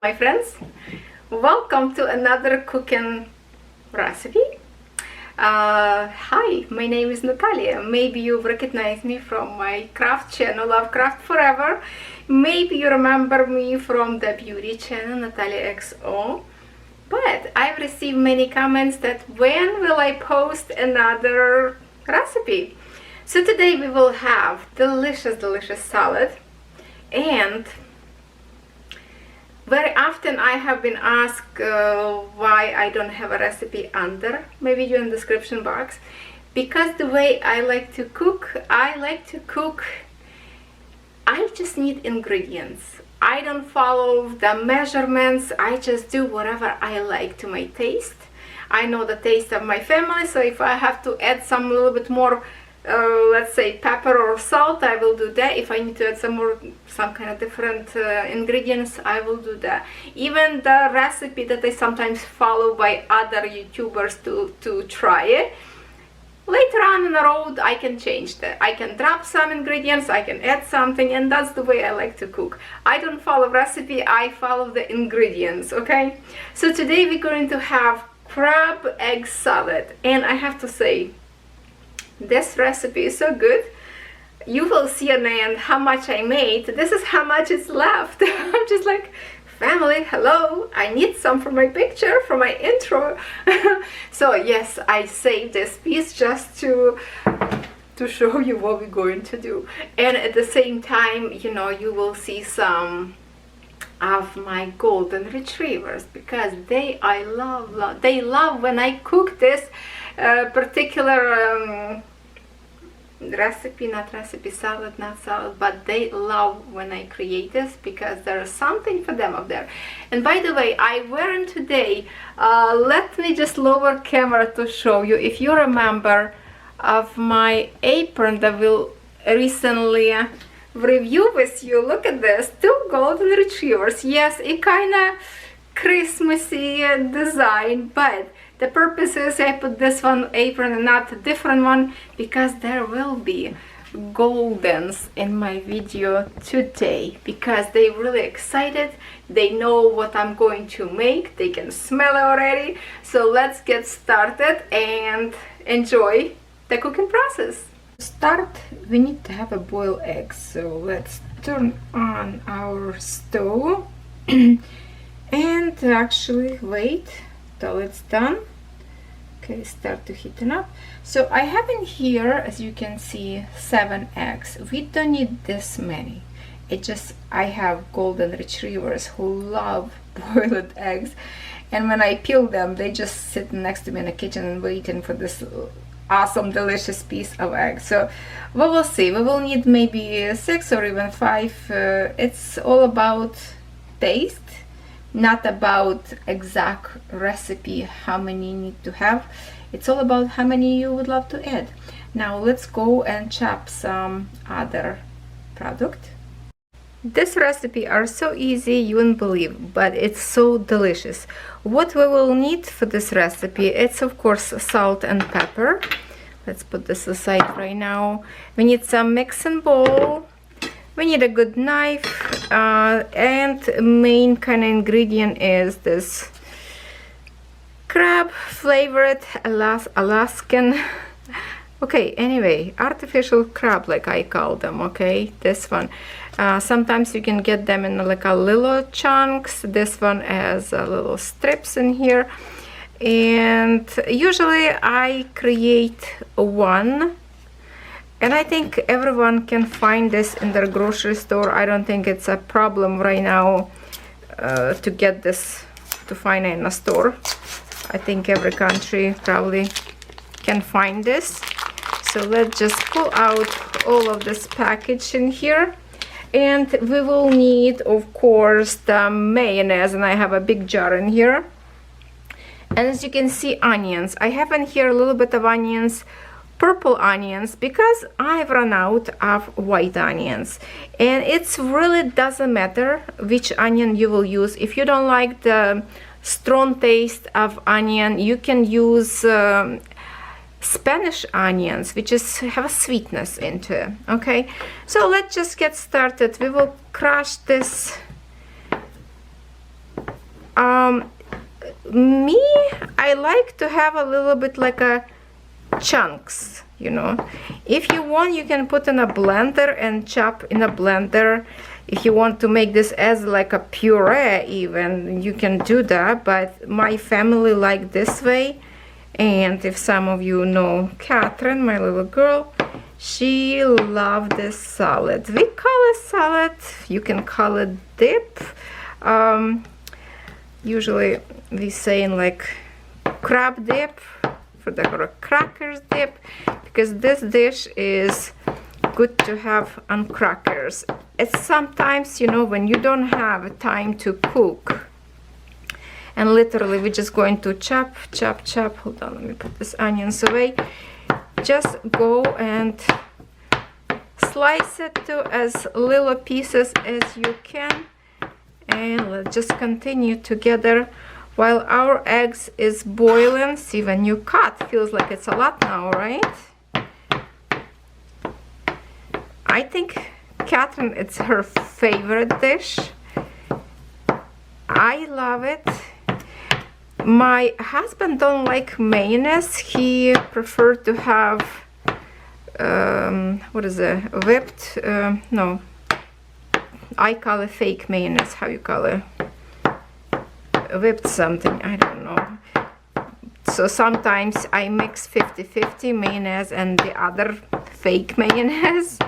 My friends, welcome to another cooking recipe. Hi, my name is Nataliya. Maybe you've recognized me from my craft channel, Love Craft Forever. Maybe you remember me from the beauty channel, Nataliya XO. But I've received many comments that when will I post another recipe? So today we will have delicious salad, and very often I have been asked why I don't have a recipe under my video in the description box. Because the way I like to cook, I just need ingredients. I don't follow the measurements. I just do whatever I like to my taste. I know the taste of my family, so if I have to add some little bit more let's say pepper or salt, I will do that. If I need to add some kind of different ingredients, I will do that. Even the recipe that I sometimes follow by other YouTubers to try it, later on in the road I can change that. I can drop some ingredients, I can add something, and that's the way I like to cook. I don't follow recipe, I follow the ingredients, okay? So today we're going to have crab egg salad, and I have to say, this recipe is so good. You will see at the end how much I made. This is how much is left. I'm just like, family, hello, I need some for my picture, for my intro. So yes, I saved this piece just to show you what we're going to do. And at the same time, you know, you will see some of my golden retrievers, because they love when I cook this particular salad, but they love when I create this, because there's something for them up there. And by the way, I wearing today, let me just lower camera to show you, if you remember, of my apron that will recently review with you. Look at this, 2 golden retrievers. Yes, it kind of Christmassy design, but the purpose is I put this one apron and not a different one, because there will be goldens in my video today, because they're really excited. They know what I'm going to make, they can smell it already. So let's get started and enjoy the cooking process. To start, we need to have a boiled egg, so let's turn on our stove and actually wait till it's done. Okay, start to heating up. So I have in here, as you can see, 7 eggs. We don't need this many. I have golden retrievers who love boiled eggs, and when I peel them, they just sit next to me in the kitchen and waiting for this awesome delicious piece of egg. So we will see. We will need maybe 6 or even 5. It's all about taste, not about exact recipe how many you need to have. It's all about how many you would love to add. Now let's go and chop some other product. This recipe are so easy you wouldn't believe, but it's so delicious. What we will need for this recipe, it's of course salt and pepper. Let's put this aside right now. We need some mixing bowl. We need a good knife, and main kind of ingredient is this crab flavored Alaskan okay, anyway, artificial crab, like I call them, okay, this one. Sometimes you can get them in like a little chunks. This one has little strips in here, and usually I create one, and I think everyone can find this in their grocery store. I don't think it's a problem right now to get this, to find it in a store. I think every country probably can find this. So let's just pull out all of this package in here. And we will need, of course, the mayonnaise, and I have a big jar in here. And as you can see, onions. I have in here a little bit of onions, purple onions, because I've run out of white onions. And it's really doesn't matter which onion you will use. If you don't like the strong taste of onion, you can use Spanish onions, which have a sweetness into it. Okay, so let's just get started. We will crush this Me, I like to have a little bit like a chunks, you know. If you want, you can put in a blender and chop in a blender. If you want to make this as like a puree even, you can do that, but my family like this way. And if some of you know Catherine, my little girl, she loved this salad. We call it salad, you can call it dip. Usually we say in like crab dip for the crackers dip, because this dish is good to have on crackers. It's sometimes, you know, when you don't have time to cook, and literally we're just going to chop. Hold on, let me put this onions away. Just go and slice it to as little pieces as you can, and let's just continue together while our eggs is boiling. See, when you cut, feels like it's a lot now, right? I think Catherine, it's her favorite dish. I love it. My husband don't like mayonnaise. He preferred to have what is it, whipped, no, I call it fake mayonnaise. How you call it? Whipped something, I don't know. So sometimes I mix 50-50 mayonnaise and the other fake mayonnaise.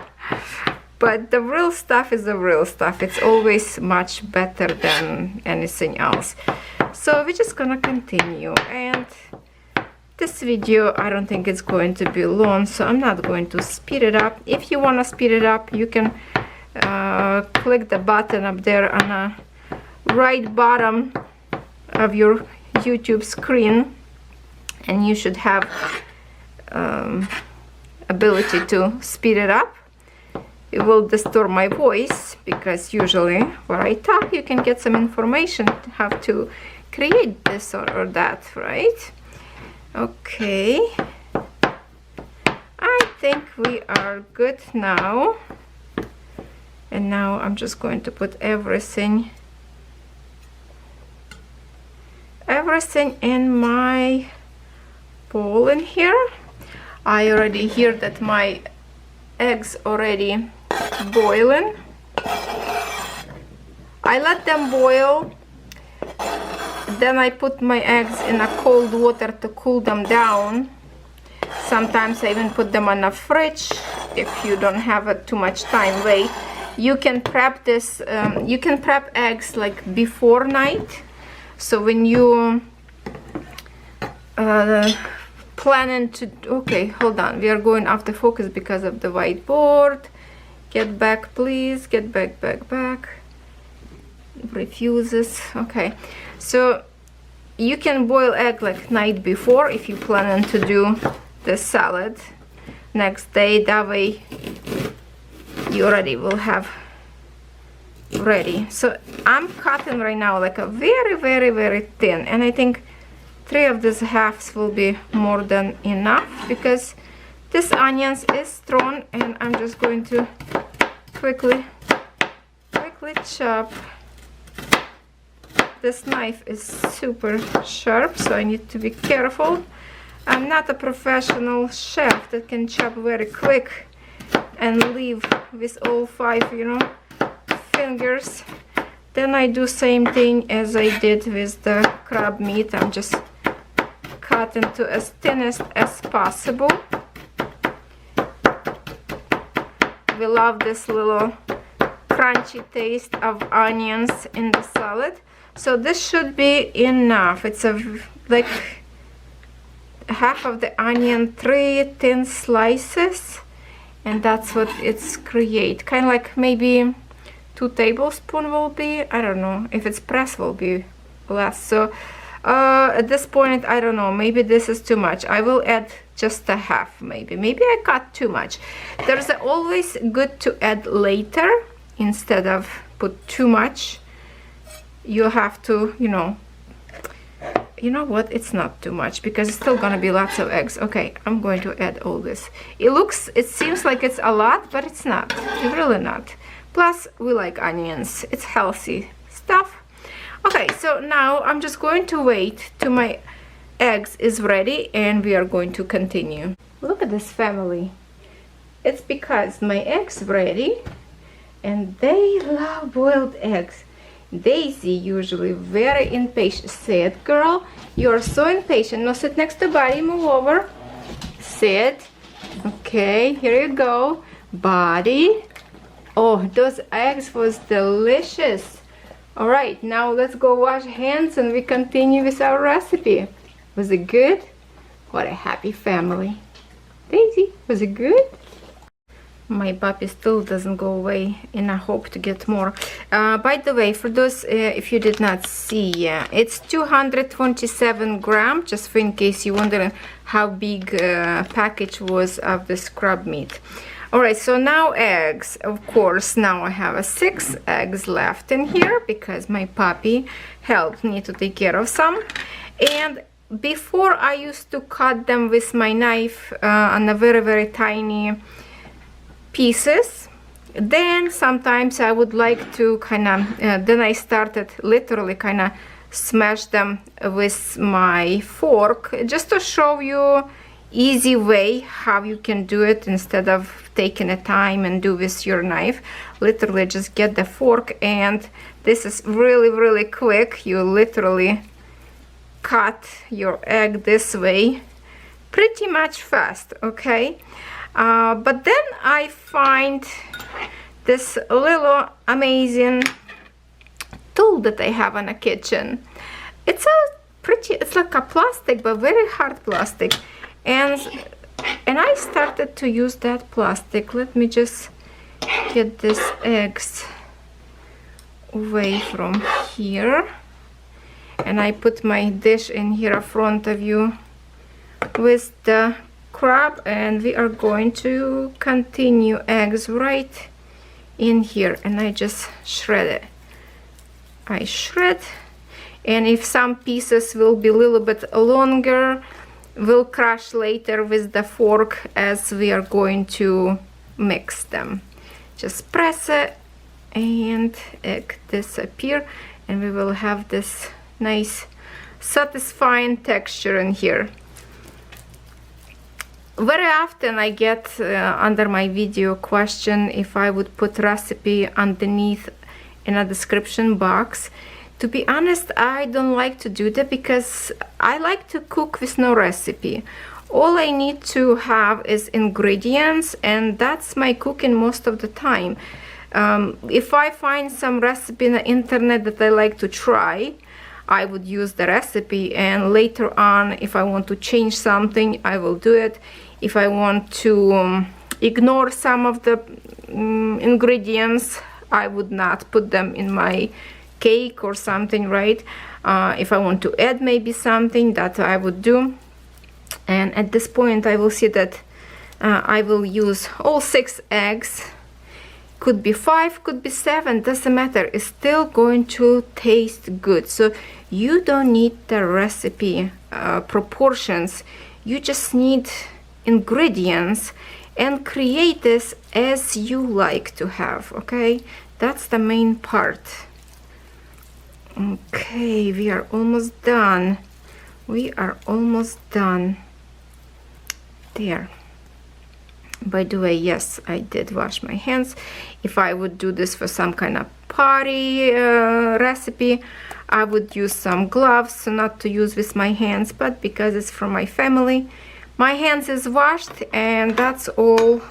But the real stuff is the real stuff. It's always much better than anything else. So we're just gonna continue, and this video, I don't think it's going to be long, so I'm not going to speed it up. If you want to speed it up, you can click the button up there on the right bottom of your YouTube screen, and you should have ability to speed it up. It will distort my voice, because usually where I talk, you can get some information how to create this or that, right? Okay, I think we are good now. And now I'm just going to put everything in my bowl in here. I already hear that my eggs already boiling. I let them boil, then I put my eggs in a cold water to cool them down. Sometimes I even put them on a fridge if you don't have too much time. Wait, you can prep this, you can prep eggs like before night. So when you planning to, okay, hold on, we are going off the focus because of the whiteboard. Get back, please, get back. Refuses. Okay, so you can boil egg like night before if you planning to do the salad next day. That way you already will have ready. So I'm cutting right now like a very thin, and I think 3 of these halves will be more than enough, because this onions is strong, and I'm just going to quickly chop. This knife is super sharp, so I need to be careful. I'm not a professional chef that can chop very quick and leave with all 5, you know, fingers. Then I do same thing as I did with the crab meat. I'm just cutting to as thinnest as possible. We love this little crunchy taste of onions in the salad. So this should be enough. It's like half of the onion, 3 thin slices, and that's what it's create. Kind of like maybe 2 tablespoons will be. I don't know if it's pressed will be less. So at this point, I don't know, maybe this is too much. I will add just a half. Maybe I cut too much. There's always good to add later instead of put too much. You have to, you know what, it's not too much, because it's still gonna be lots of eggs. Okay, I'm going to add all this. It seems like it's a lot, but it's not. It's really not. Plus we like onions, it's healthy stuff. Okay, so now I'm just going to wait till my eggs is ready and we are going to continue. Look at this family. It's because my eggs ready and they love boiled eggs. Daisy usually very impatient. Sit, girl. You are so impatient. Now sit next to Buddy. Move over. Sit. Okay, here you go. Buddy. Oh, those eggs was delicious. All right, now let's go wash hands and we continue with our recipe. Was it good? What a happy family. Daisy, was it good? My puppy still doesn't go away and I hope to get more. By the way, for those if you did not see, it's 227 grams, just for in case you wondering how big package was of the scrub meat. Alright, so now eggs. Of course, now I have 6 eggs left in here because my puppy helped me to take care of some. And before I used to cut them with my knife on a very tiny pieces. Then sometimes I would like to kind of then I started literally kind of smash them with my fork, just to show you easy way how you can do it instead of taking a time and do with your knife. Literally just get the fork, and this is really quick. You literally cut your egg this way pretty much fast. Okay, but then I find this little amazing tool that I have in the kitchen. It's it's like a plastic, but very hard plastic, and I started to use that plastic. Let me just get these eggs away from here, and I put my dish in here in front of you with the crab, and we are going to continue eggs right in here, and I just shred it. I shred, and if some pieces will be a little bit longer, we'll crush later with the fork as we are going to mix them. Just press it and egg disappear, and we will have this nice satisfying texture in here. Very often I get under my video question if I would put recipe underneath in a description box. To be honest, I don't like to do that because I like to cook with no recipe. All I need to have is ingredients, and that's my cooking most of the time. If I find some recipe in the internet that I like to try, I would use the recipe, and later on if I want to change something, I will do it. If I want to ignore some of the ingredients, I would not put them in my cake or something, right? If I want to add maybe something, that I would do. And at this point I will see that I will use all 6 eggs. Could be 5, could be 7, doesn't matter. It's still going to taste good. So you don't need the recipe proportions. You just need ingredients and create this as you like to have. Okay, that's the main part. Okay, we are almost done. We are almost done. There. By the way, yes, I did wash my hands. If I would do this for some kind of party recipe, I would use some gloves, not to use with my hands, but because it's from my family, my hands is washed, and that's all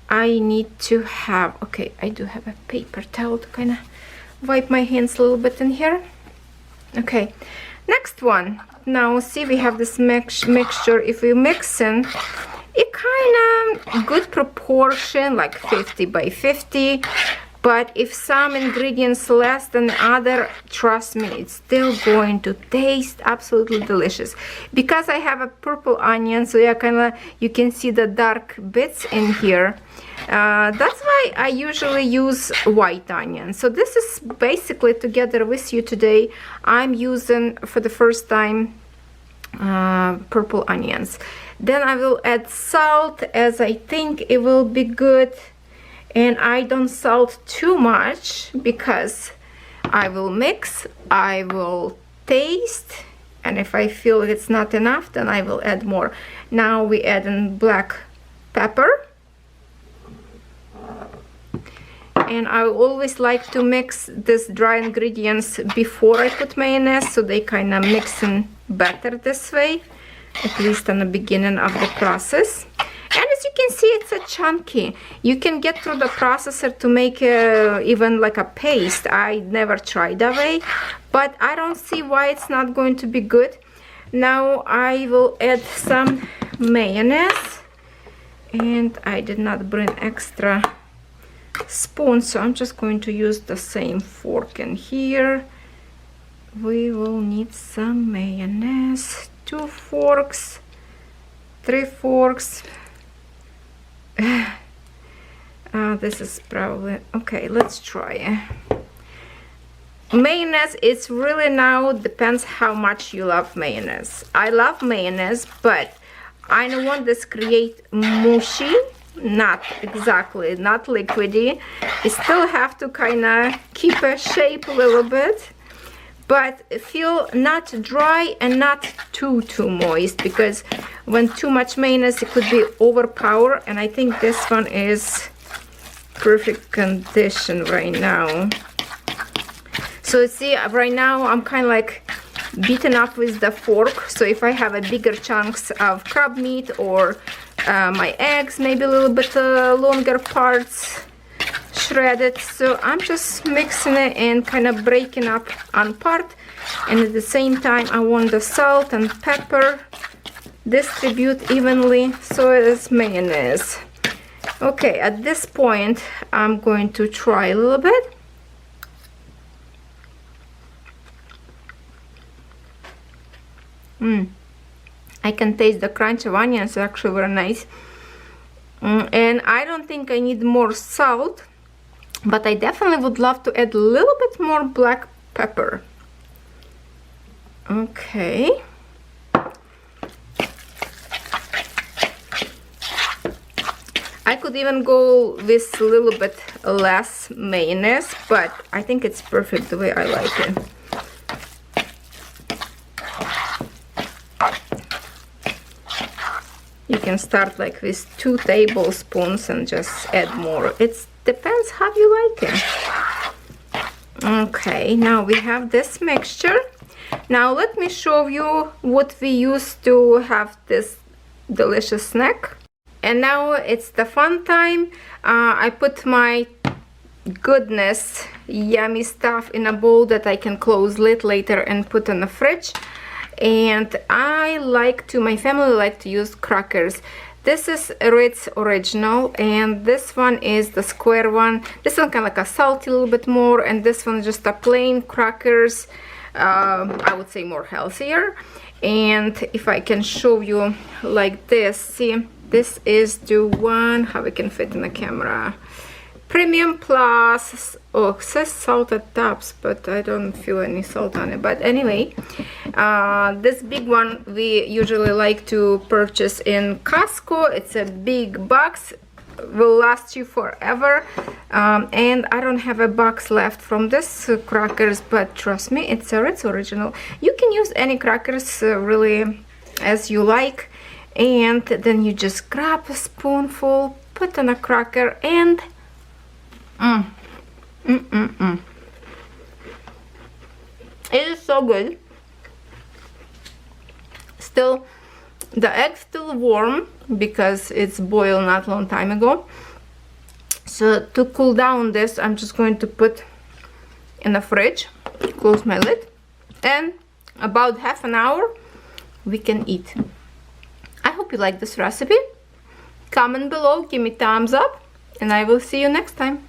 I need to have. Okay, I do have a paper towel to kind of wipe my hands a little bit in here. Okay, next one. Now see, we have this mixture. If we mix in it kind of good proportion, like 50 by 50, but if some ingredients less than other, trust me, it's still going to taste absolutely delicious. Because I have a purple onion, so yeah, kind of you can see the dark bits in here. That's why I usually use white onion. So this is basically together with you today. I'm using for the first time purple onions. Then I will add salt, as I think it will be good, and I don't salt too much because I will mix, I will taste, and if I feel it's not enough, then I will add more. Now we add in black pepper. And I always like to mix these dry ingredients before I put mayonnaise, so they kind of mix in better this way, at least in the beginning of the process. And as you can see, it's a chunky. You can get through the processor to make even like a paste. I never tried that way, but I don't see why it's not going to be good. Now I will add some mayonnaise, and I did not bring extra spoon, so I'm just going to use the same fork in here. We will need some mayonnaise, 2 forks, 3 forks. This is probably okay. Let's try. Mayonnaise is really now depends how much you love mayonnaise. I love mayonnaise, but I don't want this create mushy, not exactly, not liquidy. You still have to kind of keep a shape a little bit, but feel not dry and not too moist, because when too much mayonnaise it could be overpower, and I think this one is perfect condition right now. So see, right now I'm kind of like beaten up with the fork, so if I have a bigger chunks of crab meat or my eggs, maybe a little bit longer parts shredded, so I'm just mixing it and kind of breaking up on part, and at the same time I want the salt and pepper distribute evenly, so it is mayonnaise. Okay, at this point I'm going to try a little bit. I can taste the crunch of onions, actually very nice. And I don't think I need more salt, but I definitely would love to add a little bit more black pepper. Okay. I could even go with a little bit less mayonnaise, but I think it's perfect the way I like it. You can start like with 2 tablespoons and just add more. It depends how you like it. Okay, now we have this mixture. Now let me show you what we use to have this delicious snack. And now it's the fun time. I put my goodness, yummy stuff in a bowl that I can close lid later and put in the fridge. And I like to, my family like to use crackers. This is Ritz original, and this one is the square one. This one kind of like a salty a little bit more, and this one is just a plain crackers. I would say more healthier. And if I can show you like this, see, this is the one, how it can fit in the camera. Premium Plus. Oh, it says salted tops, but I don't feel any salt on it. But anyway, this big one we usually like to purchase in Costco. It's a big box, will last you forever. And I don't have a box left from this crackers, but trust me, it's a Ritz original. You can use any crackers really as you like, and then you just grab a spoonful, put on a cracker, and it is so good. Still, the egg's still warm because it's boiled not long time ago. So to cool down this, I'm just going to put in the fridge, close my lid, and about half an hour we can eat. I hope you like this recipe. Comment below, give me thumbs up, and I will see you next time.